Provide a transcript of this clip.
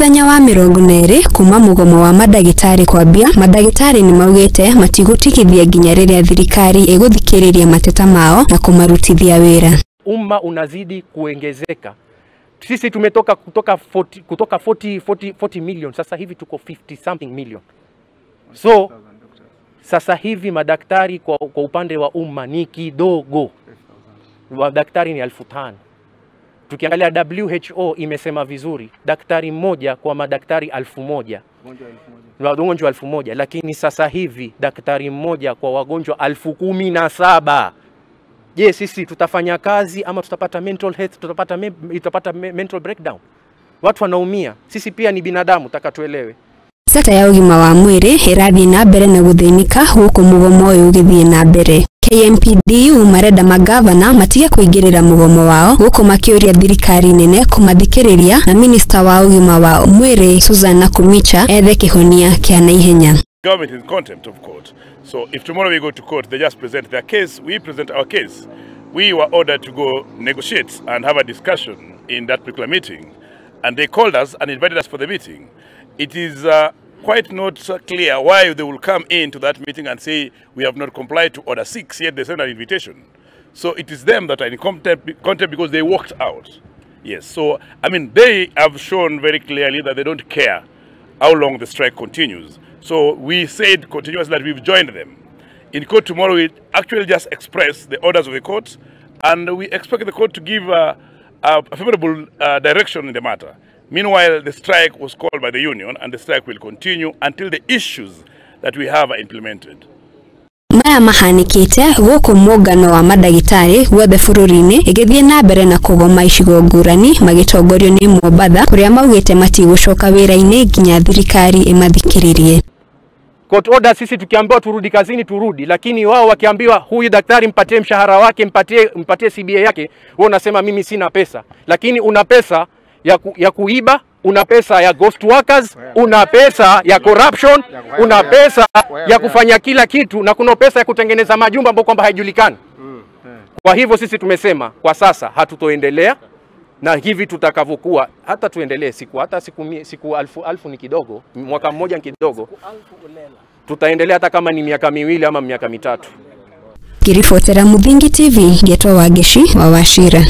Muthenya wa 20 kuma mugomo wa mandagitari kwambia, mandagitari ni maugite matigũtigithia nginya riria thirikari iguthikiriria mateta mao na kumarutithia wira. Umma unazidi kuongezeka. Sisi tumetoka kutoka 40 million, sasa hivi tuko 50 something million. So sasa hivi madaktari kwa upande wa umma ni kidogo. Madaktari ni 5,000. Tukiangalia WHO imesema vizuri, daktari mmoja kwa madaktari 1,000. Wagonjwa 1,000, lakini sasa hivi daktari mmoja kwa wagonjwa 17,000. Je, sisi tutafanya kazi ama tutapata mental health, tutapata mental breakdown? Watu wanaumia. Sisi pia ni binadamu, takatuelewe. Sata ya ugima wa mwiri irathi na mbere na guthinika huko mugomo uyu ugithie na mbere. KMPDU marenda magavana matige kuingirira mugomo wao huko makiuria thirikari nene kumathikiriria na minister wa ugima wa mwiri Susan Nakumicha ethe kihonia kia naihenya. Government is in contempt of court. So if tomorrow we go to court, they just present their case, we present our case. We were ordered to go negotiate and have a discussion in that particular meeting, and they called us and invited us for the meeting. It is quite not clear why they will come into that meeting and say we have not complied to order 6, yet they send an invitation. So it is them that are in contempt because they walked out. Yes, so I mean they have shown very clearly that they don't care how long the strike continues. So we said continuously that we've joined them. In court tomorrow we actually just express the orders of the court, and we expect the court to give a favorable direction in the matter. Meanwhile, the strike was called by the union, and the strike will continue until the issues that we have are implemented. Maya mahanikite guku mugano wa mandagitari guothe bururiini igithie na mbere na kugoma icigo ngurani magitongorio ni Mombatha kuria maugite matigũcoka wira-ini nginya thirikari imathikiririe. Court order sisi tukiambiwa turudi kazini turudi, lakini wao wakiambiwa huyu daktari mpatie mshahara wake, mpatie CBA yake, wao unasema mimi sina pesa. Lakini una pesa ya kuiba, una pesa ya ghost workers, una pesa ya corruption, una pesa ya kufanya kila kitu, na kuna pesa ya kutengeneza majumba ambapo kwamba haijulikani. Kwa hivyo sisi tumesema kwa sasa hatutoendelea, na hivi tutakavyokuwa hata tuendelee siku alfu ni kidogo, mwaka mmoja ni kidogo. Tutaendelea hata kama ni miaka 2 ama miaka 3. Kirifotera Muthingi TV, Geto wa Geshi wa Wachira.